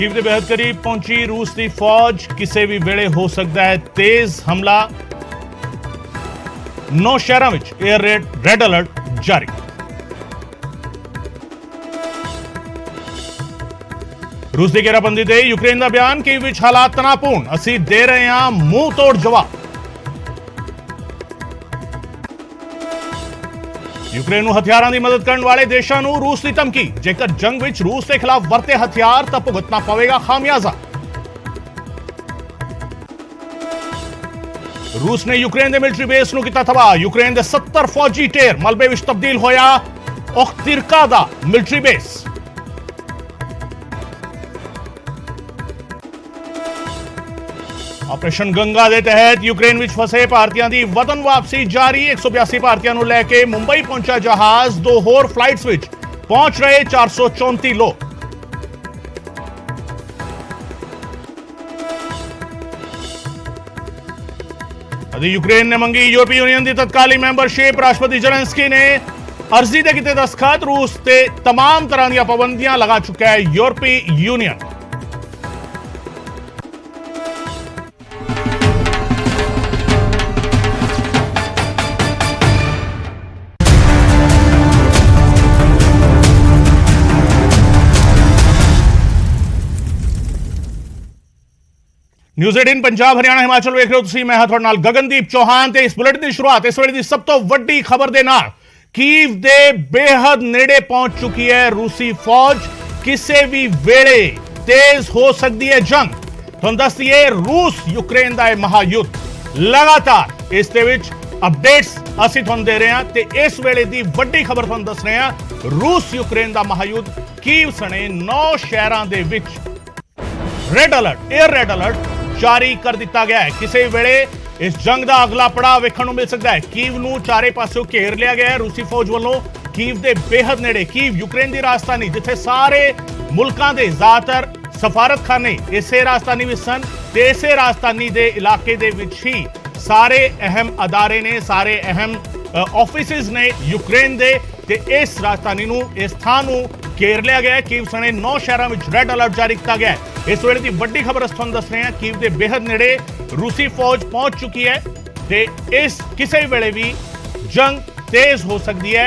Kyiv के बेहद करीब पहुंची रूस की फौज, किसी भी वेले हो सकता है तेज हमला। 9 शहरों में एयर रेड अलर्ट जारी। रूस की घेराबंदी से यूक्रेन का बयान, कीव विच हालात तनावपूर्ण, असी दे रहे हैं मुंह तोड़ जवाब। यूक्रेन ਨੂੰ ਹਥਿਆਰਾਂ ਦੀ ਮਦਦ ਕਰਨ ਵਾਲੇ ਦੇਸ਼ਾਂ ਨੂੰ रूस की ਧਮਕੀ, जेकर जंग ਵਿੱਚ रूस के खिलाफ ਵਰਤੇ हथियार ਤਾਂ ਭੁਗਤਣਾ ਪਵੇਗਾ ਖਾਮਿਆਜ਼ਾ। रूस ने यूक्रेन के मिलिट्री बेस ਨੂੰ ਕੀਤਾ ਤਬਾਹ। यूक्रेन के 70 फौजी ढेर मलबे ਵਿੱਚ तब्दील होया ओख्तिरका ਦਾ मिलिट्री बेस। ऑपरेशन गंगा के तहत यूक्रेन में फसे भारतीयों की वतन वापसी जारी। 182 भारतीयों को लैके मुंबई पहुंचा जहाज। 2 होर फ्लाइट्स में पहुंच रहे 434 लोग। यूक्रेन ने मंगी यूरोपीय यूनियन की तत्कालीन मैंबरशिप। राष्ट्रपति जेलेंस्की ने अर्जी दे किते दस्तखत। रूस से तमाम तरह दी पाबंदियां लगा चुका है यूरोपीय यूनियन। न्यूज़ 18 पंजाब हरियाणा हिमाचल वेख रहे हो तुसीं। मैं हां तुहाडे नाल गगनदीप चौहान। ते इस बुलेटिन की शुरुआत इस वेले दी सब तो वड्डी खबर दे नाल। कीव दे बेहद नेड़े पहुंच चुकी है रूसी फौज। किसी भी वेले तेज हो सकती है जंग। तुहानूं दस दईए रूस यूक्रेन दा महायुद्ध लगातार इस दे विच अपडेट्स असीं तुहानूं दे रहे हां। ते इस वेले दी वड्डी खबर तुहानूं दस रहे हां। रूस यूक्रेन दा महायुद्ध कीव सने 9 शहरां दे विच red alert, air raid alert जारी कर दिता गया है। किसी वेले इस जंग का अगला पड़ाव वेखण नूं मिल सकता है। कीव नूं चारे पासों घेर लिया गया है रूसी फौज वालों। कीव के बेहद नेड़े, कीव यूक्रेन की राजधानी जिथे सारे मुल्कां दे ज़्यादातर सफारतखाने इसे राजधानी विच सन। ते इसे राजधानी के इलाके दे विच ही सारे अहम अदारे ने, सारे अहम ऑफिसिस ने यूक्रेन दे। ते इस राजधानी नूं, इस थां नूं घेर लिया गया है। कीव सने 9 शहरों में रेड अलर्ट जारी किया गया है। इस वेले की वड्डी खबर अस तुहानूं दस रहे हैं। कीव के बेहद नेड़े रूसी फौज पहुंच चुकी है। ते इस किसी वेले भी जंग तेज हो सकती है।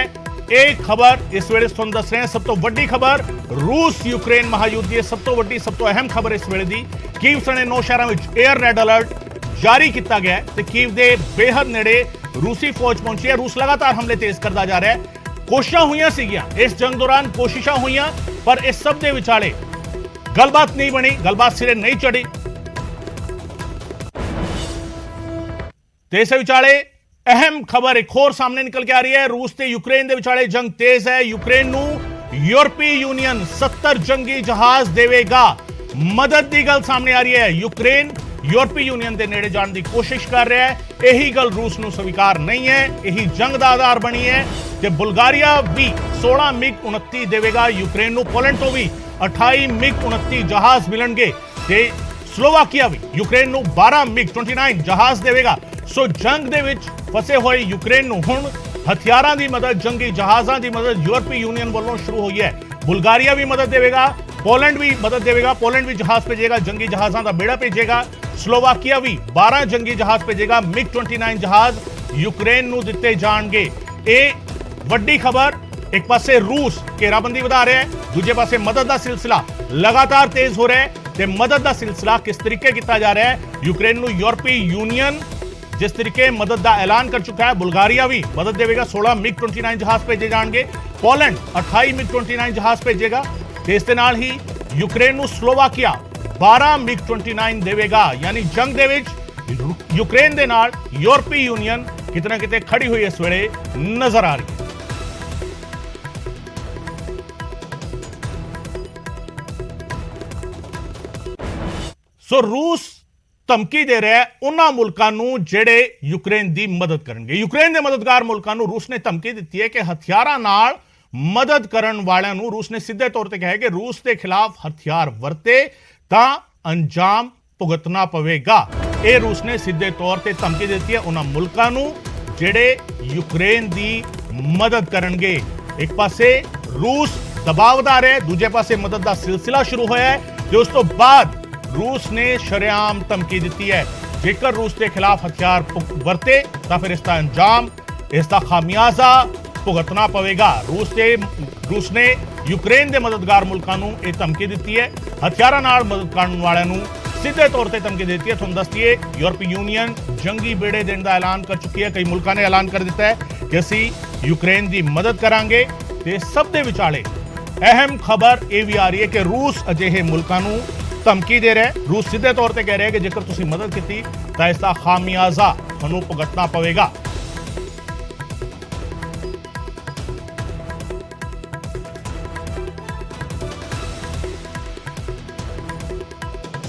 एक खबर इस वेले तुहानूं दस रहे हैं, सब तो वड्डी खबर रूस यूक्रेन महायुद्ध की सब तो वड्डी, सब तो अहम खबर इस वेले दी। कीव सने 9 शहरों में एयर रेड अलर्ट जारी किया गया है। ते कीव के बेहद नेड़े रूसी फौज पहुंची है। रूस लगातार हमले तेज करता जा रहा है। कोशिशां हुईयां सीगियां इस जंग दौरान, कोशिशां हुईयां, पर इस सब दे विचाले गलबात नहीं बनी, गलबात सिरे नहीं चढ़ी। इस विचाले अहम खबर एक होर सामने निकल के आ रही है। रूस ते यूक्रेन दे विचाले जंग तेज है। यूक्रेन नू यूरोपीय यूनियन 70 जंगी जहाज देवेगा। मदद की गल सामने आ रही है। यूक्रेन यूरोपीय यूनियन के नेड़े जाने की कोशिश कर रहा है। यही गल रूस नू स्वीकार नहीं है। यही जंग का आधार बनी है। ते बुल्गारिया भी 16 मिग-29 देवेगा यूक्रेन नू। पोलैंड तो भी 28 मिग-29 जहाज मिलणगे। ते स्लोवाकिया भी यूक्रेन नू 12 मिग-29 जहाज देवेगा। सो जंग दे विच फसे हुए यूक्रेन नू हुण हथियारां दी मदद, जंगी जहाज़ां दी मदद यूरोपीय यूनियन वालों शुरू हुई है। बुल्गारिया भी मदद देवेगा, पोलैंड भी मदद देवेगा। पोलैंड भी जहाज भेजेगा, जंगी जहाज़ां दा बेड़ा भेजेगा। स्लोवाकिया भी 12 जंगी जहाज भेजेगा। मिग-29 जहाज यूक्रेन नू दिते जाणगे। ये वड्डी खबर। एक पासे रूस घेराबंदी बढ़ा रहा है, दूजे पासे मदद का सिलसिला लगातार तेज हो रहा है। ते मदद का सिलसिला किस तरीके किया जा रहा है। यूक्रेन नू यूरोपीय यूनियन जिस तरीके मदद का ऐलान कर चुका है। बुल्गारिया भी मदद देगा, 16 मिग-29 जहाज भेजे जाएंगे। पोलैंड 28 मिग-29 जहाज भेजेगा। इस दे नाल ही यूक्रेन नू स्लोवाकिया 12 मिग-29 देवेगा। यानी जंग दे विच यूक्रेन दे नाल यूरोपीय यूनियन कितना किते खड़ी हुई इस वेले नजर आ रही है। सो रूस ਧਮਕੀ ਦੇ ਰਿਹਾ ਹੈ ਉਹਨਾਂ ਮੁਲਕਾਂ ਨੂੰ ਜਿਹੜੇ ਯੂਕਰੇਨ ਦੀ ਮਦਦ ਕਰਨਗੇ। ਯੂਕਰੇਨ ਦੇ ਮਦਦਗਾਰ ਮੁਲਕਾਂ ਨੂੰ ਰੂਸ ਨੇ ਧਮਕੀ ਦਿੱਤੀ ਹੈ ਕਿ ਹਥਿਆਰਾਂ ਨਾਲ ਮਦਦ ਕਰਨ ਵਾਲਿਆਂ ਨੂੰ ਰੂਸ ਨੇ ਸਿੱਧੇ ਤੌਰ ਤੇ ਕਿਹਾ ਹੈ ਕਿ ਰੂਸ ਦੇ ਖਿਲਾਫ ਹਥਿਆਰ ਵਰਤੇ ਤਾਂ ਅੰਜਾਮ ਭੁਗਤਣਾ ਪਵੇਗਾ। ਇਹ ਰੂਸ ਨੇ ਸਿੱਧੇ ਤੌਰ ਤੇ ਧਮਕੀ ਦਿੱਤੀ ਹੈ ਉਹਨਾਂ ਮੁਲਕਾਂ ਨੂੰ ਜਿਹੜੇ ਯੂਕਰੇਨ ਦੀ ਮਦਦ ਕਰਨਗੇ। ਇੱਕ ਪਾਸੇ ਰੂਸ दबाव ਵਧਾ ਰਿਹਾ ਹੈ, ਦੂਜੇ ਪਾਸੇ ਮਦਦ ਦਾ ਸਿਲਸਿਲਾ ਸ਼ੁਰੂ ਹੋਇਆ ਹੈ। ਤੇ ਉਸ ਤੋਂ ਬਾਅਦ ਰੂਸ ਨੇ ਸ਼ਰੇਆਮ ਧਮਕੀ ਦਿੱਤੀ ਹੈ ਜੇਕਰ ਰੂਸ ਦੇ ਖਿਲਾਫ ਹਥਿਆਰ ਵਰਤੇ ਤਾਂ ਫਿਰ ਇਸ ਦਾ ਅੰਜਾਮ, ਇਸ ਦਾ ਖਾਮਿਆਜ਼ਾ ਭੁਗਤਣਾ ਪਵੇਗਾ। ਰੂਸ ਨੇ ਯੂਕਰੇਨ ਦੇ ਮਦਦਗਾਰ ਮੁਲਕਾਂ ਨੂੰ ਇਹ ਧਮਕੀ ਦਿੱਤੀ ਹੈ, ਹਥਿਆਰਾਂ ਨਾਲ ਮਦਦ ਕਰਨ ਵਾਲਿਆਂ ਨੂੰ ਸਿੱਧੇ ਤੌਰ ਤੇ ਧਮਕੀ ਦਿੱਤੀ ਹੈ। ਤੁਹਾਨੂੰ ਦੱਸ ਦਈਏ ਯੂਰਪੀ ਯੂਨੀਅਨ ਜੰਗੀ ਬੇੜੇ ਦੇਣ ਦਾ ਐਲਾਨ ਕਰ ਚੁੱਕੀ ਹੈ। ਕਈ ਮੁਲਕਾਂ ਨੇ ਐਲਾਨ ਕਰ ਦਿੱਤਾ ਹੈ ਕਿ ਅਸੀਂ ਯੂਕਰੇਨ ਦੀ ਮਦਦ ਕਰਾਂਗੇ। ਤੇ ਸਭ ਦੇ ਵਿਚਾਲੇ ਅਹਿਮ ਖਬਰ ਇਹ ਵੀ ਆ ਰਹੀ ਹੈ ਕਿ ਰੂਸ ਅਜਿਹੇ ਮੁਲਕਾਂ ਨੂੰ ਧਮਕੀ ਦੇ ਰਿਹਾ ਹੈ। ਰੂਸ ਸਿੱਧੇ ਤੌਰ ਤੇ ਕਹਿ ਰਿਹਾ ਹੈ ਕਿ ਜੇਕਰ ਤੁਸੀਂ ਮਦਦ ਕੀਤੀ ਤਾਂ ਇਸ ਦਾ ਖਾਮਿਆਜ਼ਾ ਤੁਹਾਨੂੰ ਭੁਗਤਣਾ ਪਵੇਗਾ।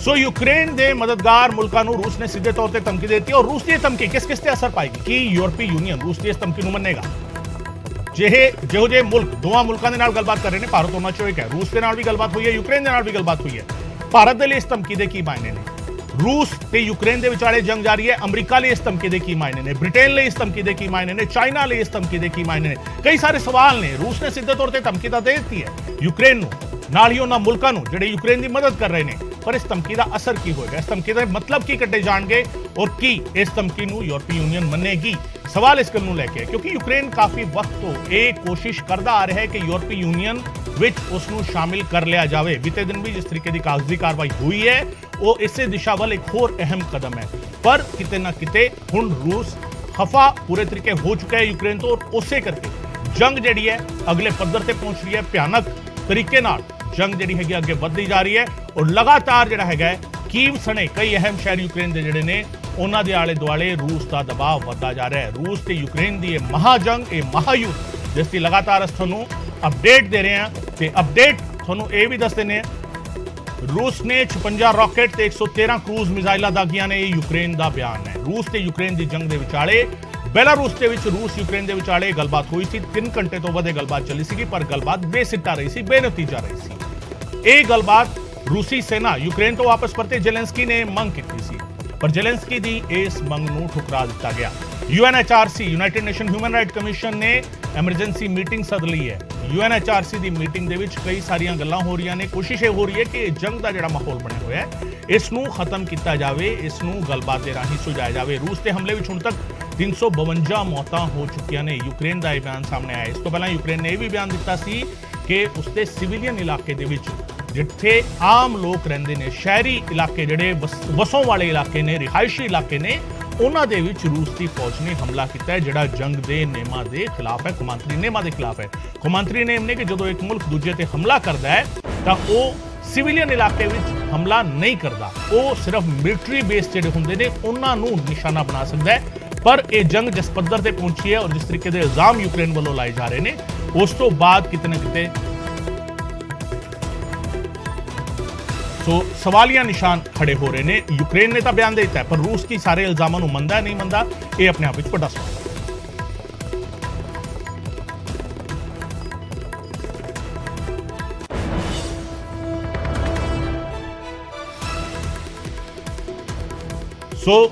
ਸੋ ਯੂਕਰੇਨ ਦੇ ਮਦਦਗਾਰ ਮੁਲਕਾਂ ਨੂੰ ਰੂਸ ਨੇ ਸਿੱਧੇ ਤੌਰ ਤੇ ਧਮਕੀ ਦਿੱਤੀ ਔਰ ਰੂਸ ਦੀ ਧਮਕੀ ਕਿਸ ਤੇ ਅਸਰ ਪਾਏਗੀ? ਕੀ ਯੂਰਪੀ ਯੂਨੀਅਨ ਰੂਸ ਦੀ ਇਸ ਧਮਕੀ ਨੂੰ ਮੰਨੇਗਾ? ਜਿਹੋ ਜਿਹੇ ਮੁਲਕ ਦੋਵਾਂ ਮੁਲਕਾਂ ਦੇ ਨਾਲ ਗੱਲਬਾਤ ਕਰ ਰਹੇ ਨੇ, ਭਾਰਤ ਉਹਨਾਂ ਚੋਂ ਇੱਕ ਹੈ। ਰੂਸ ਦੇ ਨਾਲ ਵੀ ਗੱਲਬਾਤ ਹੋਈ ਹੈ, ਯੂਕਰੇਨ ਦੇ ਨਾਲ ਵੀ ਗੱਲਬਾਤ ਹੋਈ ਹੈ। ਭਾਰਤ ਦੇ ਲਈ ਇਸ ਧਮਕੀ ਦੇ ਕੀ ਮਾਇਨੇ ਨੇ? ਰੂਸ ਤੇ ਯੂਕਰੇਨ ਦੇ ਵਿਚਾਲੇ ਜੰਗ ਜਾਰੀ ਹੈ, ਅਮਰੀਕਾ ਲਈ ਇਸ ਧਮਕੀ ਦੇ ਕੀ ਮਾਇਨੇ ਨੇ? ਬ੍ਰਿਟੇਨ ਲਈ ਇਸ ਧਮਕੀ ਦੇ ਕੀ ਮਾਇਨੇ ਨੇ? ਚਾਈਨਾ ਲਈ ਇਸ ਧਮਕੀ ਦੇ ਕੀ ਮਾਇਨੇ ਨੇ? ਕਈ ਸਾਰੇ ਸਵਾਲ ਨੇ। ਰੂਸ ਨੇ ਸਿੱਧੇ ਤੌਰ ਤੇ ਧਮਕੀ ਤਾਂ ਦੇ ਦਿੱਤੀ ਹੈ ਯੂਕਰੇਨ ਨੂੰ, ਨਾਲ ਹੀ ਉਹਨਾਂ ਮੁਲਕਾਂ ਨੂੰ ਜਿਹੜੇ ਯੂਕਰੇਨ ਦੀ ਮਦਦ ਕਰ ਰਹੇ ਨੇ, ਪਰ ਇਸ ਧਮਕੀ ਦਾ ਅਸਰ ਕੀ ਹੋਏਗਾ? ਇਸ ਧਮਕੀ ਦਾ ਮਤਲਬ ਕੀ ਕੱਢੇ ਜਾਣਗੇ ਔਰ ਕੀ ਇਸ ਧਮਕੀ ਨੂੰ ਯੂਰਪੀ ਯੂਨੀਅਨ ਮੰਨੇਗੀ? ਸਵਾਲ ਇਸ ਗੱਲ ਨੂੰ ਲੈ ਕੇ ਕਿਉਂਕਿ ਯੂਕਰੇਨ ਕਾਫੀ ਵਕਤ ਤੋਂ ਇਹ ਕੋਸ਼ਿਸ਼ ਕਰਦਾ ਆ ਰਿਹਾ ਹੈ ਕਿ ਯੂਰਪੀ ਯੂਨੀਅਨ ਵਿੱਚ ਉਸ ਨੂੰ ਸ਼ਾਮਿਲ ਕਰ ਲਿਆ ਜਾਵੇ। ਬੀਤੇ ਦਿਨ ਵੀ ਜਿਸ ਤਰੀਕੇ ਦੀ ਕਾਗਜ਼ੀ ਕਾਰਵਾਈ ਹੋਈ ਹੈ ਉਹ ਇਸੇ ਦਿਸ਼ਾ ਵੱਲ ਇੱਕ ਹੋਰ ਅਹਿਮ ਕਦਮ ਹੈ। ਪਰ ਕਿਤੇ ਨਾ ਕਿਤੇ ਹੁਣ ਰੂਸ ਖਫਾ ਪੂਰੇ ਤਰੀਕੇ ਹੋ ਚੁੱਕਾ ਹੈ ਯੂਕਰੇਨ ਤੋਂ, ਉਸੇ ਕਰਕੇ ਜੰਗ ਜਿਹੜੀ ਹੈ ਅਗਲੇ ਪੱਧਰ ਤੇ ਪਹੁੰਚ ਰਹੀ ਹੈ। ਭਿਆਨਕ ਤਰੀਕੇ ਨਾਲ ਜੰਗ ਜਿਹੜੀ ਹੈਗੀ ਅੱਗੇ ਵੱਧਦੀ ਜਾ ਰਹੀ ਹੈ ਔਰ ਲਗਾਤਾਰ ਜਿਹੜਾ ਹੈਗਾ ਕੀਵ ਸਣੇ ਕਈ ਅਹਿਮ ਸ਼ਹਿਰ ਯੂਕਰੇਨ ਦੇ ਜਿਹੜੇ ਨੇ ਉਹਨਾਂ ਦੇ ਆਲੇ ਦੁਆਲੇ ਰੂਸ ਦਾ ਦਬਾਅ ਵੱਧਦਾ ਜਾ ਰਿਹਾ ਹੈ। ਰੂਸ ਤੇ ਯੂਕਰੇਨ ਦੀ ਇਹ ਮਹਾਜੰਗ, ਇਹ ਮਹਾਯੁੱਧ ਜਿਸ ਦੀ ਲਗਾਤਾਰ ਅਸੀਂ ਤੁਹਾਨੂੰ ਅਪਡੇਟ ਦੇ ਰਹੇ ਹਾਂ ਤੇ ਅਪਡੇਟ ਤੁਹਾਨੂੰ ਇਹ ਵੀ ਦੱਸ ਦਿੰਦੇ ਹਾਂ ਰੂਸ ਨੇ 56 ਰਾਕੇਟ ਤੇ 113 ਕਰੂਜ਼ ਮਿਜ਼ਾਈਲਾਂ ਦਾਗੀਆਂ ਨੇ। ਇਹ ਯੂਕਰੇਨ ਦਾ ਬਿਆਨ ਹੈ। ਰੂਸ ਤੇ ਯੂਕਰੇਨ ਦੀ ਜੰਗ ਦੇ ਵਿਚਾਲੇ ਬੈਲਾਰੂਸ ਦੇ ਵਿੱਚ ਰੂਸ ਯੂਕਰੇਨ ਦੇ ਵਿਚਾਲੇ ਗੱਲਬਾਤ ਹੋਈ ਸੀ। 3 ਘੰਟੇ ਤੋਂ ਵੱਧ ਗੱਲਬਾਤ ਚੱਲੀ ਸੀਗੀ ਪਰ ਗੱਲਬਾਤ ਬੇਸਿੱਟਾ ਰਹੀ ਸੀ, ਬੇਨਤੀਜਾ ਰਹੀ ਸੀ। ਇਹ ਗੱਲਬਾਤ ਰੂਸੀ ਸੈਨਾ ਯੂਕਰੇਨ ਤੋਂ ਵਾਪਸ ਪਰਤੇ ਜ਼ੈਲੈਂਸਕੀ ਨੇ ਮੰਗ ਕੀਤੀ ਸੀ ਪਰ ਜ਼ੈਲੈਂਸਕੀ ਦੀ ਇਸ ਮੰਗ ਨੂੰ ਠੁਕਰਾ ਦਿੱਤਾ ਗਿਆ। UNHRC United nation human right commission ਨੇ ਐਮਰਜੈਂਸੀ ਮੀਟਿੰਗ ਸੱਦ ਲਈ ਹੈ। UNHRC ਦੀ ਮੀਟਿੰਗ ਦੇ ਵਿੱਚ ਕਈ ਸਾਰੀਆਂ ਗੱਲਾਂ ਹੋ ਰਹੀਆਂ ਨੇ। ਕੋਸ਼ਿਸ਼ ਇਹ ਹੋ ਰਹੀ ਹੈ ਕਿ ਜੰਗ ਦਾ ਜਿਹੜਾ ਮਾਹੌਲ ਬਣਿਆ ਹੋਇਆ ਹੈ ਇਸ ਨੂੰ ਖਤਮ ਕੀਤਾ ਜਾਵੇ, ਇਸ ਨੂੰ ਗੱਲਬਾਤ ਦੇ ਰਾਹੀਂ ਸੁਲਝਾਇਆ ਜਾਵੇ। ਰੂਸ ਦੇ ਹਮਲੇ ਵਿੱਚ ਹੁਣ ਤੱਕ 352 ਮੌਤਾਂ ਹੋ ਚੁੱਕੀਆਂ ਨੇ। ਯੂਕਰੇਨ ਦਾ ਇਹ ਬਿਆਨ ਸਾਹਮਣੇ ਆਇਆ। ਇਸ ਤੋਂ ਪਹਿਲਾਂ ਯੂਕਰੇਨ ਨੇ ਇਹ ਵੀ ਬਿਆਨ ਦਿੱਤਾ ਸੀ ਕਿ ਉਸਦੇ ਸਿਵਿਲੀਅਨ ਇਲਾਕੇ ਦੇ ਵਿੱਚ ਜਿੱਥੇ ਆਮ ਲੋਕ ਰਹਿੰਦੇ ਨੇ, ਸ਼ਹਿਰੀ ਇਲਾਕੇ ਜਿਹੜੇ ਵਸੋਂ ਵਾਲੇ ਇਲਾਕੇ ਨੇ, ਰਿਹਾਇਸ਼ੀ ਇਲਾਕੇ ਨੇ, ਉਹਨਾਂ ਦੇ ਵਿੱਚ ਰੂਸ ਦੀ ਫੌਜ ਨੇ ਹਮਲਾ ਕੀਤਾ ਹੈ ਜਿਹੜਾ ਜੰਗ ਦੇ ਨਿਯਮਾਂ ਦੇ ਖਿਲਾਫ ਹੈ, ਕੌਮਾਂਤਰੀ ਨਿਯਮਾਂ ਦੇ ਖਿਲਾਫ ਹੈ। ਕੌਮਾਂਤਰੀ ਨਿਯਮ ਨੇ ਕਿ ਜਦੋਂ ਇੱਕ ਮੁਲਕ ਦੂਜੇ ਤੇ ਹਮਲਾ ਕਰਦਾ ਹੈ ਤਾਂ ਉਹ ਸਿਵਿਲੀਅਨ ਇਲਾਕੇ ਵਿੱਚ ਹਮਲਾ ਨਹੀਂ ਕਰਦਾ, ਉਹ ਸਿਰਫ ਮਿਲਟਰੀ ਬੇਸ ਜਿਹੜੇ ਹੁੰਦੇ ਨੇ ਉਹਨਾਂ ਨੂੰ ਨਿਸ਼ਾਨਾ ਬਣਾ ਸਕਦਾ ਹੈ। ਪਰ ਇਹ ਜੰਗ ਜਿਸ ਪੱਧਰ ਤੇ ਪਹੁੰਚੀ ਹੈ ਔਰ ਜਿਸ ਤਰੀਕੇ ਦੇ ਇਲਜ਼ਾਮ ਯੂਕਰੇਨ ਵੱਲੋਂ ਲਾਏ ਜਾ ਰਹੇ ਨੇ ਉਸ ਤੋਂ ਬਾਅਦ ਕਿਤੇ ਨਾ ਕਿਤੇ ਸੋ ਸਵਾਲੀਆ ਨਿਸ਼ਾਨ ਖੜੇ ਹੋ ਰਹੇ ਨੇ। ਯੂਕਰੇਨ ਨੇ ਤਾਂ ਬਿਆਨ ਦੇ ਦਿੱਤਾ ਹੈ ਪਰ ਰੂਸ ਕੀ ਸਾਰੇ ਇਲਜ਼ਾਮਾਂ ਨੂੰ ਮੰਨਦਾ ਨਹੀਂ ਮੰਨਦਾ, ਇਹ ਆਪਣੇ ਆਪ ਵਿੱਚ ਵੱਡਾ ਸਵਾਲ ਹੈ। ਸੋ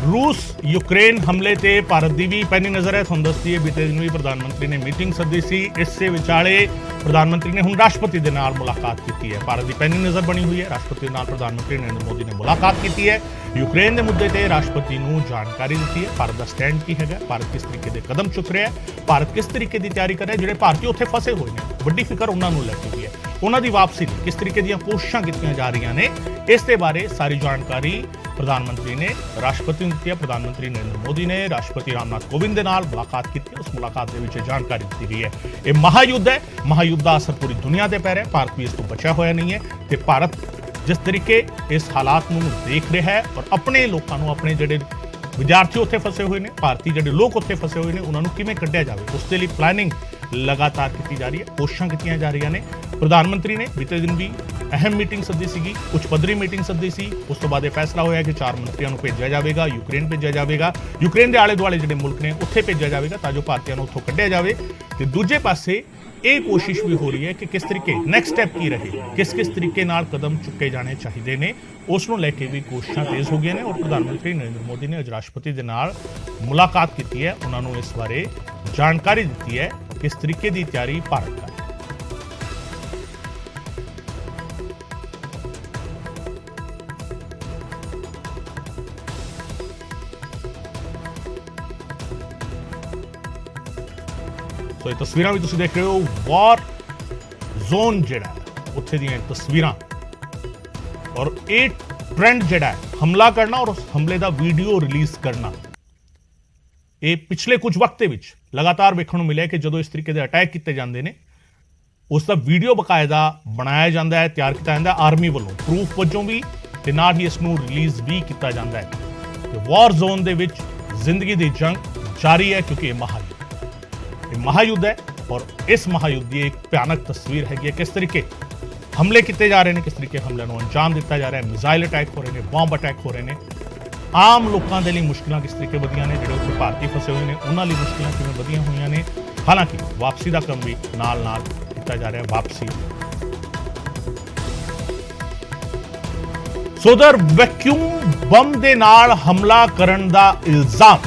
ਰੂਸ ਯੂਕਰੇਨ ਹਮਲੇ ਤੇ ਭਾਰਤ ਦੀ ਵੀ ਪੈਣੀ ਨਜ਼ਰ ਹੈ। ਤੁਹਾਨੂੰ ਦੱਸਦੀ ਹੈ ਬੀਤੇ ਦਿਨ ਵੀ ਪ੍ਰਧਾਨ ਮੰਤਰੀ ਨੇ ਮੀਟਿੰਗ ਸੱਦੀ ਸੀ। ਇਸੇ ਵਿਚਾਲੇ ਪ੍ਰਧਾਨ ਮੰਤਰੀ ਨੇ ਹੁਣ ਰਾਸ਼ਟਰਪਤੀ ਦੇ ਨਾਲ ਮੁਲਾਕਾਤ ਕੀਤੀ ਹੈ। ਭਾਰਤ ਦੀ ਪੈਣੀ ਨਜ਼ਰ ਬਣੀ ਹੋਈ ਹੈ। ਰਾਸ਼ਟਰਪਤੀ ਨਾਲ ਪ੍ਰਧਾਨ ਮੰਤਰੀ ਨਰਿੰਦਰ ਮੋਦੀ ਨੇ ਮੁਲਾਕਾਤ ਕੀਤੀ ਹੈ। ਯੂਕਰੇਨ ਦੇ ਮੁੱਦੇ ਤੇ ਰਾਸ਼ਟਰਪਤੀ ਨੂੰ ਜਾਣਕਾਰੀ ਦਿੱਤੀ ਹੈ। ਭਾਰਤ ਦਾ ਸਟੈਂਡ ਕੀ ਹੈਗਾ, ਭਾਰਤ ਕਿਸ ਤਰੀਕੇ ਦੇ ਕਦਮ ਚੁੱਕ ਰਿਹਾ ਹੈ, ਭਾਰਤ ਕਿਸ ਤਰੀਕੇ ਦੀ ਤਿਆਰੀ ਕਰ ਰਿਹਾ, ਜਿਹੜੇ ਭਾਰਤੀ ਉੱਥੇ ਫਸੇ ਹੋਏ ਨੇ, ਵੱਡੀ ਫਿਕਰ ਉਹਨਾਂ ਨੂੰ ਲੈ ਕੇ ਵੀ ਹੈ। ਉਹਨਾਂ ਦੀ ਵਾਪਸੀ ਲਈ ਕਿਸ ਤਰੀਕੇ ਦੀਆਂ ਕੋਸ਼ਿਸ਼ਾਂ ਕੀਤੀਆਂ ਜਾ ਰਹੀਆਂ ਨੇ, ਇਸ ਦੇ ਬਾਰੇ ਸਾਰੀ ਜਾਣਕਾਰੀ ਪ੍ਰਧਾਨ ਮੰਤਰੀ ਨੇ ਰਾਸ਼ਟਰਪਤੀ ਨੂੰ ਦਿੱਤੀ ਹੈ। ਪ੍ਰਧਾਨ ਮੰਤਰੀ ਨਰਿੰਦਰ ਮੋਦੀ ਨੇ ਰਾਸ਼ਟਰਪਤੀ ਰਾਮਨਾਥ ਕੋਵਿੰਦ ਦੇ ਨਾਲ ਮੁਲਾਕਾਤ ਕੀਤੀ। ਉਸ ਮੁਲਾਕਾਤ ਦੇ ਵਿੱਚ ਜਾਣਕਾਰੀ ਦਿੱਤੀ ਗਈ ਹੈ ਇਹ ਮਹਾਯੁੱਧ ਹੈ, ਮਹਾਯੁੱਧ ਦਾ ਅਸਰ ਪੂਰੀ ਦੁਨੀਆ ਤੇ ਪੈ ਰਿਹਾ। ਭਾਰਤ ਵੀ ਇਸ ਤੋਂ ਬਚਿਆ ਹੋਇਆ ਨਹੀਂ ਹੈ ਤੇ ਭਾਰਤ ਜਿਸ ਤਰੀਕੇ ਇਸ ਹਾਲਾਤ ਨੂੰ ਦੇਖ ਰਿਹਾ ਹੈ ਔਰ ਆਪਣੇ ਲੋਕਾਂ ਨੂੰ, ਆਪਣੇ ਜਿਹੜੇ ਵਿਦਿਆਰਥੀ ਉੱਥੇ ਫਸੇ ਹੋਏ ਨੇ, ਭਾਰਤੀ ਜਿਹੜੇ ਲੋਕ ਉੱਥੇ ਫਸੇ ਹੋਏ ਨੇ, ਉਹਨਾਂ ਨੂੰ ਕਿਵੇਂ ਕੱਢਿਆ ਜਾਵੇ, ਉਸ ਦੇ ਲਈ ਪਲੈਨਿੰਗ ਲਗਾਤਾਰ ਕੀਤੀ ਜਾ ਰਹੀ ਹੈ, ਕੋਸ਼ਿਸ਼ਾਂ ਕੀਤੀਆਂ ਜਾ ਰਹੀਆਂ ਨੇ। ਪ੍ਰਧਾਨ ਮੰਤਰੀ ਨੇ ਬੀਤੇ ਦਿਨ ਵੀ ਅਹਿਮ ਮੀਟਿੰਗ ਸੱਦੀ ਸੀਗੀ, ਉੱਚ ਪੱਧਰੀ ਮੀਟਿੰਗ ਸੱਦੀ ਸੀ। ਉਸ ਤੋਂ ਬਾਅਦ ਇਹ ਫੈਸਲਾ ਹੋਇਆ ਕਿ 4 ਮੰਤਰੀਆਂ ਨੂੰ ਭੇਜਿਆ ਜਾਵੇਗਾ, ਯੂਕਰੇਨ ਭੇਜਿਆ ਜਾਵੇਗਾ, ਯੂਕਰੇਨ ਦੇ ਆਲੇ ਦੁਆਲੇ ਜਿਹੜੇ ਮੁਲਕ ਨੇ ਉੱਥੇ ਭੇਜਿਆ ਜਾਵੇਗਾ ਤਾਂ ਜੋ ਭਾਰਤੀਆਂ ਨੂੰ ਉੱਥੋਂ ਕੱਢਿਆ ਜਾਵੇ। ਤੇ ਦੂਜੇ ਪਾਸੇ ਇਹ ਕੋਸ਼ਿਸ਼ ਵੀ ਹੋ ਰਹੀ ਹੈ ਕਿ ਕਿਸ ਤਰੀਕੇ ਨੈਕਸਟ ਸਟੈਪ ਕੀ ਰਹੇ, ਕਿਸ ਤਰੀਕੇ ਨਾਲ ਕਦਮ ਚੁੱਕੇ ਜਾਣੇ ਚਾਹੀਦੇ ਨੇ, ਉਸ ਨੂੰ ਲੈ ਕੇ ਵੀ ਕੋਸ਼ਿਸ਼ਾਂ ਤੇਜ਼ ਹੋ ਗਈਆਂ ਨੇ। ਔਰ ਪ੍ਰਧਾਨ ਮੰਤਰੀ ਨਰਿੰਦਰ ਮੋਦੀ ਨੇ ਅੱਜ ਰਾਸ਼ਟਰਪਤੀ ਦੇ ਨਾਲ ਮੁਲਾਕਾਤ ਕੀਤੀ ਹੈ, ਉਹਨਾਂ ਨੂੰ ਇਸ ਬਾਰੇ ਜਾਣਕਾਰੀ ਦਿੱਤੀ ਹੈ ਕਿਸ ਤਰੀਕੇ ਦੀ ਤਿਆਰੀ ਭਾਰਤ ਕਰ। ਸੋ ਇਹ ਤਸਵੀਰਾਂ ਵੀ ਤੁਸੀਂ ਦੇਖ ਰਹੇ ਹੋ ਵਾਰ ਜ਼ੋਨ ਜਿਹੜਾ ਉੱਥੇ ਦੀਆਂ ਤਸਵੀਰਾਂ ਔਰ ਇਹ ਟ੍ਰੈਂਡ ਜਿਹੜਾ ਹਮਲਾ ਕਰਨਾ ਔਰ ਉਸ ਹਮਲੇ ਦਾ ਵੀਡੀਓ ਰਿਲੀਜ਼ ਕਰਨਾ ਇਹ ਪਿਛਲੇ ਕੁਝ ਵਕਤ ਦੇ ਵਿੱਚ ਲਗਾਤਾਰ ਵੇਖਣ ਨੂੰ ਮਿਲਿਆ ਕਿ ਜਦੋਂ ਇਸ ਤਰੀਕੇ ਦੇ ਅਟੈਕ ਕੀਤੇ ਜਾਂਦੇ ਨੇ ਉਸ ਦਾ ਵੀਡੀਓ ਬਕਾਇਦਾ ਬਣਾਇਆ ਜਾਂਦਾ ਹੈ, ਤਿਆਰ ਕੀਤਾ ਜਾਂਦਾ ਆਰਮੀ ਵੱਲੋਂ ਪ੍ਰੂਫ ਵਜੋਂ ਵੀ ਤੇ ਨਾਲ ਹੀ ਇਸ ਨੂੰ ਰਿਲੀਜ਼ ਵੀ ਕੀਤਾ ਜਾਂਦਾ ਹੈ ਕਿ ਵਾਰ ਜ਼ੋਨ ਦੇ ਵਿੱਚ ਜ਼ਿੰਦਗੀ ਦੀ ਜੰਗ ਜਾਰੀ ਹੈ ਕਿਉਂਕਿ ਇਹ ਮਹਾਯੁੱਧ ਹੈ ਔਰ ਇਸ ਮਹਾਯੁੱਧ ਦੀ ਇੱਕ ਭਿਆਨਕ ਤਸਵੀਰ ਹੈਗੀ ਹੈ ਕਿਸ ਤਰੀਕੇ ਹਮਲੇ ਕੀਤੇ ਜਾ ਰਹੇ ਨੇ, ਕਿਸ ਤਰੀਕੇ ਹਮਲਿਆਂ ਨੂੰ ਅੰਜਾਮ ਦਿੱਤਾ ਜਾ ਰਿਹਾ ਹੈ, ਮਿਜ਼ਾਈਲ ਅਟੈਕ ਹੋ ਰਹੇ ਨੇ, ਬੰਬ ਅਟੈਕ ਹੋ ਰਹੇ ਨੇ। ਆਮ ਲੋਕਾਂ ਦੇ ਲਈ ਮੁਸ਼ਕਿਲਾਂ ਕਿਸ ਤਰੀਕੇ ਵਧੀਆਂ ਨੇ, ਜਿਹੜੇ ਉੱਥੇ ਭਾਰਤੀ ਫਸੇ ਹੋਏ ਨੇ ਉਹਨਾਂ ਲਈ ਮੁਸ਼ਕਿਲਾਂ ਕਿਵੇਂ ਵਧੀਆਂ ਹੋਈਆਂ ਨੇ। ਹਾਲਾਂਕਿ ਵਾਪਸੀ ਦਾ ਕੰਮ ਵੀ ਨਾਲ ਕੀਤਾ ਜਾ ਰਿਹਾ ਵਾਪਸੀ। ਸੋ ਉਧਰ ਵੈਕਿਊਮ ਬੰਬ ਦੇ ਨਾਲ ਹਮਲਾ ਕਰਨ ਦਾ ਇਲਜ਼ਾਮ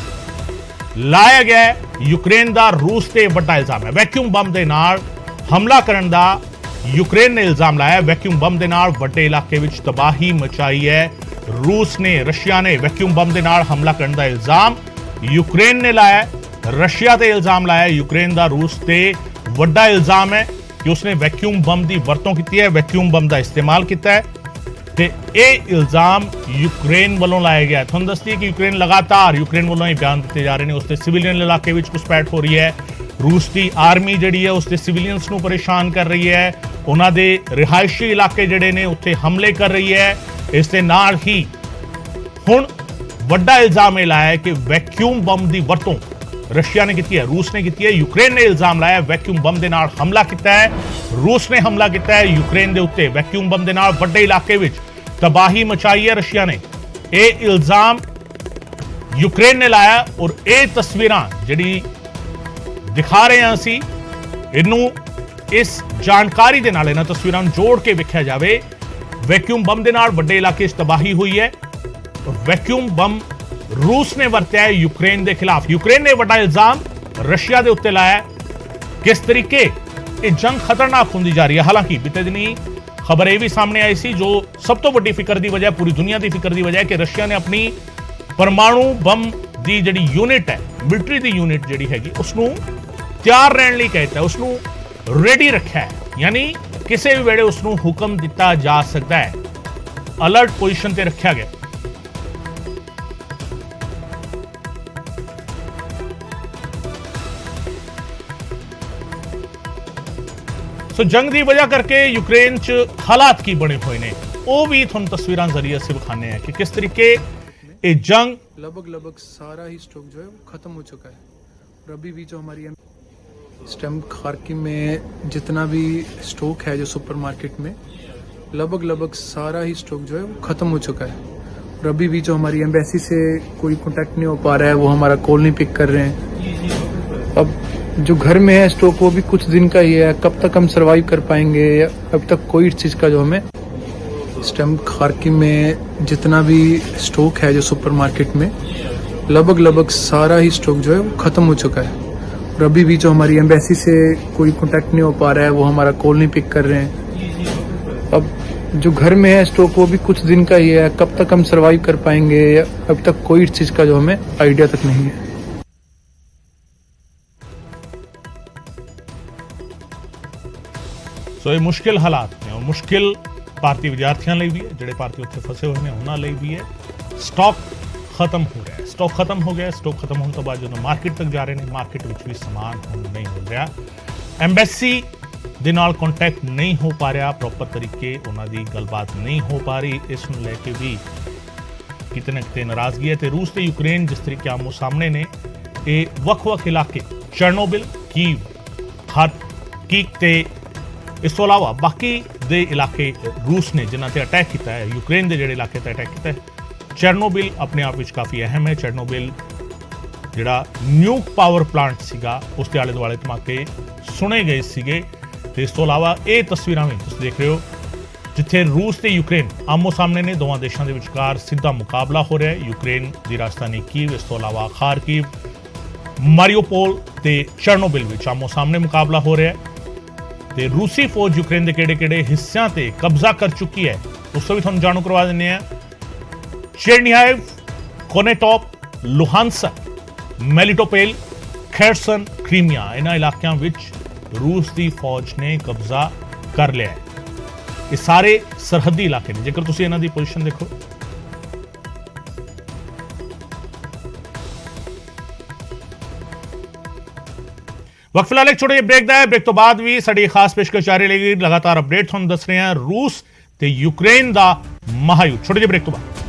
ਲਾਇਆ ਗਿਆ ਹੈ। ਯੂਕਰੇਨ ਦਾ ਰੂਸ ਤੇ ਵੱਡਾ ਇਲਜ਼ਾਮ ਹੈ। ਵੈਕਿਊਮ ਬੰਬ ਦੇ ਨਾਲ ਹਮਲਾ ਕਰਨ ਦਾ ਯੂਕਰੇਨ ਨੇ ਇਲਜ਼ਾਮ ਲਾਇਆ। ਵੈਕਿਊਮ ਬੰਬ ਦੇ ਨਾਲ ਵੱਡੇ ਇਲਾਕੇ ਵਿੱਚ ਤਬਾਹੀ ਮਚਾਈ ਹੈ ਰੂਸ ਨੇ। ਰਸ਼ੀਆ ਨੇ ਵੈਕਿਊਮ ਬੰਬ ਦੇ ਨਾਲ ਹਮਲਾ ਕਰਨ ਦਾ ਇਲਜ਼ਾਮ ਯੂਕਰੇਨ ਨੇ ਲਾਇਆ। ਰਸ਼ੀਆ ਤੇ ਇਲਜ਼ਾਮ ਲਾਇਆ। ਯੂਕਰੇਨ ਦਾ ਰੂਸ ਤੇ ਵੱਡਾ ਇਲਜ਼ਾਮ ਹੈ ਕਿ ਉਸਨੇ ਵੈਕਿਊਮ ਬੰਬ ਦੀ ਵਰਤੋਂ ਕੀਤੀ ਹੈ, ਵੈਕਿਊਮ ਬੰਬ ਦਾ ਇਸਤੇਮਾਲ ਕੀਤਾ ਹੈ ਤੇ ਇਹ ਇਲਜ਼ਾਮ ਯੂਕਰੇਨ ਵੱਲੋਂ ਲਾਇਆ ਗਿਆ। ਤੁਹਾਨੂੰ ਦੱਸਦੀ ਹੈ ਕਿ ਯੂਕਰੇਨ ਵੱਲੋਂ ਇਹ ਬਿਆਨ ਦਿੱਤੇ ਜਾ ਰਹੇ ਨੇ ਉਸ ਤੇ ਸਿਵਿਲੀਅਨ ਇਲਾਕੇ ਵਿੱਚ ਘੁਸਪੈਠ ਹੋ ਰਹੀ ਹੈ। ਰੂਸ ਦੀ ਆਰਮੀ ਜਿਹੜੀ ਹੈ ਉਸ ਦੇ ਸਿਵਿਲੀਅਨਸ ਨੂੰ ਪਰੇਸ਼ਾਨ ਕਰ ਰਹੀ ਹੈ, ਉਹਨਾਂ ਦੇ ਰਿਹਾਇਸ਼ੀ ਇਲਾਕੇ ਜਿਹੜੇ ਨੇ ਉੱਥੇ ਹਮਲੇ ਕਰ ਰਹੀ ਹੈ। ਇਸ ਦੇ ਨਾਲ ਹੀ ਹੁਣ ਵੱਡਾ ਇਲਜ਼ਾਮ ਇਹ ਲਾਇਆ ਹੈ ਕਿ ਵੈਕਿਊਮ ਬੰਬ ਦੀ ਵਰਤੋਂ ਰਸ਼ੀਆ ਨੇ ਕੀਤੀ ਹੈ, ਰੂਸ ਨੇ ਕੀਤੀ ਹੈ। ਯੂਕਰੇਨ ਨੇ ਇਲਜ਼ਾਮ ਲਾਇਆ ਵੈਕਿਊਮ ਬੰਬ ਦੇ ਨਾਲ ਹਮਲਾ ਕੀਤਾ ਹੈ, ਰੂਸ ਨੇ ਹਮਲਾ ਕੀਤਾ ਹੈ ਯੂਕਰੇਨ ਦੇ ਉੱਤੇ। ਵੈਕਿਊਮ ਬੰਬ ਦੇ ਨਾਲ ਵੱਡੇ ਇਲਾਕੇ ਵਿੱਚ ਤਬਾਹੀ ਮਚਾਈ ਹੈ ਰਸ਼ੀਆ ਨੇ। ਇਹ ਇਲਜ਼ਾਮ ਯੂਕਰੇਨ ਨੇ ਲਾਇਆ ਔਰ ਇਹ ਤਸਵੀਰਾਂ ਜਿਹੜੀ ਦਿਖਾ ਰਹੇ ਹਾਂ ਅਸੀਂ ਇਹਨੂੰ ਇਸ ਜਾਣਕਾਰੀ ਦੇ ਨਾਲ ਇਹਨਾਂ ਤਸਵੀਰਾਂ ਨੂੰ ਜੋੜ ਕੇ ਵੇਖਿਆ ਜਾਵੇ। ਵੈਕਿਊਮ ਬੰਬ ਦੇ ਨਾਲ ਵੱਡੇ ਇਲਾਕੇ 'ਚ ਤਬਾਹੀ ਹੋਈ ਹੈ ਔਰ ਵੈਕਿਊਮ ਬੰਬ ਰੂਸ ਨੇ ਵਰਤਿਆ ਹੈ ਯੂਕਰੇਨ ਦੇ ਖਿਲਾਫ। ਯੂਕਰੇਨ ਨੇ ਵੱਡਾ ਇਲਜ਼ਾਮ ਰਸ਼ੀਆ ਦੇ ਉੱਤੇ ਲਾਇਆ। ਕਿਸ ਤਰੀਕੇ ਇਹ ਜੰਗ ਖਤਰਨਾਕ ਹੁੰਦੀ ਜਾ ਰਹੀ ਹੈ। ਹਾਲਾਂਕਿ ਬੀਤੇ ਦਿਨੀ ਖਬਰ ਇਹ ਵੀ ਸਾਹਮਣੇ ਆਈ ਸੀ ਜੋ ਸਭ ਤੋਂ ਵੱਡੀ ਫਿਕਰ ਦੀ ਵਜ੍ਹਾ, ਪੂਰੀ ਦੁਨੀਆ ਦੀ ਫਿਕਰ ਦੀ ਵਜ੍ਹਾ ਹੈ ਕਿ ਰਸ਼ੀਆ ਨੇ ਆਪਣੀ ਪਰਮਾਣੂ ਬੰਬ ਦੀ ਜਿਹੜੀ ਯੂਨਿਟ ਹੈ, ਮਿਲਟਰੀ ਦੀ ਯੂਨਿਟ ਜਿਹੜੀ ਹੈਗੀ ਉਸ ਨੂੰ ਤਿਆਰ ਰਹਿਣ ਲਈ ਕਹਿਤਾ, ਉਸ ਨੂੰ ਰੈਡੀ ਰੱਖਿਆ ਹੈ, ਯਾਨੀ ਕਿਸੇ ਵੀ ਵੇਲੇ ਉਸ ਨੂੰ ਹੁਕਮ ਦਿੱਤਾ ਜਾ ਸਕਦਾ ਹੈ। ਅਲਰਟ ਪੋਜੀਸ਼ਨ ਤੇ ਰੱਖਿਆ ਗਿਆ। ਸੋ ਜੰਗ ਦੀ ਵਜ੍ਹਾ ਕਰਕੇ ਯੂਕਰੇਨ 'ਚ ਹਾਲਾਤ ਕੀ ਬਣੇ ਹੋਏ ਨੇ ਉਹ ਵੀ ਤੁਹਾਨੂੰ ਤਸਵੀਰਾਂ ਜ਼ਰੀਏ ਅਸੀਂ ਵਿਖਾਣੇ ਆ ਕਿ ਕਿਸ ਤਰੀਕੇ ਇਹ ਜੰਗ लगभग सारा ही स्टॉक जो है वो खत्म हो चुका है। और अभी भी जो हमारी इस टाइम खार्किव में जितना भी स्टॉक है जो सुपरमार्केट में लगभग सारा ही स्टॉक जो है वो खत्म हो चुका है। और अभी भी जो हमारी एम्बेसी से कोई कांटेक्ट नहीं हो पा रहा है, वो हमारा कॉल नहीं पिक कर रहे हैं। अब जो घर में है स्टॉक वो भी कुछ दिन का ही है, कब तक हम सर्वाइव कर पाएंगे, अब तक कोई चीज़ का जो हमें इस टाइम खार्किव में जितना भी स्टॉक है जो सुपरमार्केट में लगभग सारा ही स्टॉक जो है वो खत्म हो चुका है। और अभी भी जो हमारी एम्बेसी से कोई कांटेक्ट नहीं हो पा रहा है, वो हमारा कॉल नहीं पिक कर रहे हैं। अब जो घर में है स्टॉक वो भी कुछ दिन का ही है, कब तक हम सर्वाइव कर पाएंगे, अब तक कोई चीज़ का जो हमें आइडिया तक नहीं है। ਸੋ ਇਹ ਮੁਸ਼ਕਿਲ ਹਾਲਾਤ ਨੇ ਔਰ ਮੁਸ਼ਕਿਲ ਭਾਰਤੀ ਵਿਦਿਆਰਥੀਆਂ ਲਈ ਵੀ ਹੈ, ਜਿਹੜੇ ਭਾਰਤੀ ਉੱਥੇ ਫਸੇ ਹੋਏ ਨੇ ਉਹਨਾਂ ਲਈ ਵੀ ਹੈ। ਸਟਾਕ ਖਤਮ ਹੋ ਰਿਹਾ ਹੈ, ਸਟਾਕ ਖਤਮ ਹੋ ਗਿਆ। ਸਟਾਕ ਖਤਮ ਹੋਣ ਤੋਂ ਬਾਅਦ ਜਦੋਂ ਮਾਰਕੀਟ ਤੱਕ ਜਾ ਰਹੇ ਨੇ, ਮਾਰਕੀਟ ਵਿੱਚ ਵੀ ਸਮਾਨ ਹੁਣ ਨਹੀਂ ਮਿਲ ਰਿਹਾ। ਐਮਬੈਸੀ ਦੇ ਨਾਲ ਕੰਟੈਕਟ ਨਹੀਂ ਹੋ ਪਾ ਰਿਹਾ ਪ੍ਰੋਪਰ ਤਰੀਕੇ, ਉਹਨਾਂ ਦੀ ਗੱਲਬਾਤ ਨਹੀਂ ਹੋ ਪਾ ਰਹੀ। ਇਸ ਨੂੰ ਲੈ ਕੇ ਵੀ ਕਿਤੇ ਨਾ ਕਿਤੇ ਨਾਰਾਜ਼ਗੀ ਹੈ ਤੇ ਰੂਸ ਤੇ ਯੂਕਰੇਨ ਜਿਸ ਤਰੀਕੇ ਆਮੋ ਸਾਹਮਣੇ ਨੇ, ਇਹ ਵੱਖ-ਵੱਖ ਇਲਾਕੇ ਚਰਨੋਬਿਲ, ਕੀਵ, ਖਾਰਕਿਵ ਤੇ ਇਸ ਤੋਂ ਇਲਾਵਾ ਬਾਕੀ ਦੇ ਇਲਾਕੇ ਰੂਸ ਨੇ ਜਿਨ੍ਹਾਂ ਤੇ ਅਟੈਕ ਕੀਤਾ ਹੈ, ਯੂਕਰੇਨ ਦੇ ਜਿਹੜੇ ਇਲਾਕੇ ਤੇ ਅਟੈਕ ਕੀਤਾ ਹੈ। ਚਰਨੋਬਿਲ ਆਪਣੇ ਆਪ ਵਿੱਚ ਕਾਫੀ ਅਹਿਮ ਹੈ। ਚਰਨੋਬਿਲ ਜਿਹੜਾ ਨਿਊਕ ਪਾਵਰ ਪਲਾਂਟ ਸੀਗਾ ਉਸ ਦੇ ਆਲੇ ਦੁਆਲੇ ਧਮਾਕੇ ਸੁਣੇ ਗਏ ਸੀਗੇ ਤੇ ਇਸ ਤੋਂ ਇਲਾਵਾ ਇਹ ਤਸਵੀਰਾਂ ਵੀ ਤੁਸੀਂ ਦੇਖ ਰਹੇ ਹੋ ਜਿੱਥੇ ਰੂਸ ਤੇ ਯੂਕਰੇਨ ਆਮੋ ਸਾਹਮਣੇ ਨੇ। ਦੋਵਾਂ ਦੇਸ਼ਾਂ ਦੇ ਵਿਚਕਾਰ ਸਿੱਧਾ ਮੁਕਾਬਲਾ ਹੋ ਰਿਹਾ ਹੈ। ਯੂਕਰੇਨ ਦੀ ਰਾਜਧਾਨੀ ਕੀਵ, ਇਸ ਤੋਂ ਇਲਾਵਾ ਖਾਰਕਿਵ, ਮਾਰੀਓਪੋਲ ਤੇ ਚਰਨੋਬਿਲ ਵਿੱਚ ਆਮੋ ਸਾਹਮਣੇ ਮੁਕਾਬਲਾ ਹੋ ਰਿਹਾ ਹੈ ਤੇ ਰੂਸੀ ਫੌਜ ਯੂਕਰੇਨ ਦੇ ਕਿਹੜੇ-ਕਿਹੜੇ ਹਿੱਸਿਆਂ ਤੇ ਕਬਜ਼ਾ ਕਰ ਚੁੱਕੀ ਹੈ ਉਸ ਤੋਂ ਵੀ ਤੁਹਾਨੂੰ ਜਾਣੂ ਕਰਵਾ ਦਿੰਦੇ ਆ। ਚੇਰਨੀਹਾਈਵ, ਕੋਨੇਟੋਪ, ਲੁਹਾਂਸਕ, ਮੈਲੀਟੋਪੋਲ, ਖੈਰਸਨ, ਕ੍ਰੀਮੀਆ ਇਹਨਾਂ ਇਲਾਕਿਆਂ ਵਿੱਚ ਰੂਸ ਦੀ ਫੌਜ ਨੇ ਕਬਜ਼ਾ ਕਰ ਲਿਆ ਹੈ। ਇਹ ਸਾਰੇ ਸਰਹੱਦੀ ਇਲਾਕੇ ਨੇ। ਜੇਕਰ ਤੁਸੀਂ ਇਹਨਾਂ ਦੀ ਪੋਜੀਸ਼ਨ ਦੇਖੋ, ਵਕਤ ਫਿਲਹਾਲ ਇੱਕ ਛੋਟੇ ਜਿਹੇ ਬ੍ਰੇਕ ਦਾ ਹੈ। ਬ੍ਰੇਕ ਤੋਂ ਬਾਅਦ ਵੀ ਸਾਡੀ ਖਾਸ ਪੇਸ਼ਕਸ਼ ਜਾਰੀ ਰਹੇਗੀ। ਲਗਾਤਾਰ ਅਪਡੇਟ ਤੁਹਾਨੂੰ ਦੱਸ ਰਹੇ ਹਾਂ ਰੂਸ ਤੇ ਯੂਕਰੇਨ ਦਾ ਮਹਾਯੁੱਧ। ਛੋਟੇ ਜਿਹੇ ਬ੍ਰੇਕ ਤੋਂ ਬਾਅਦ।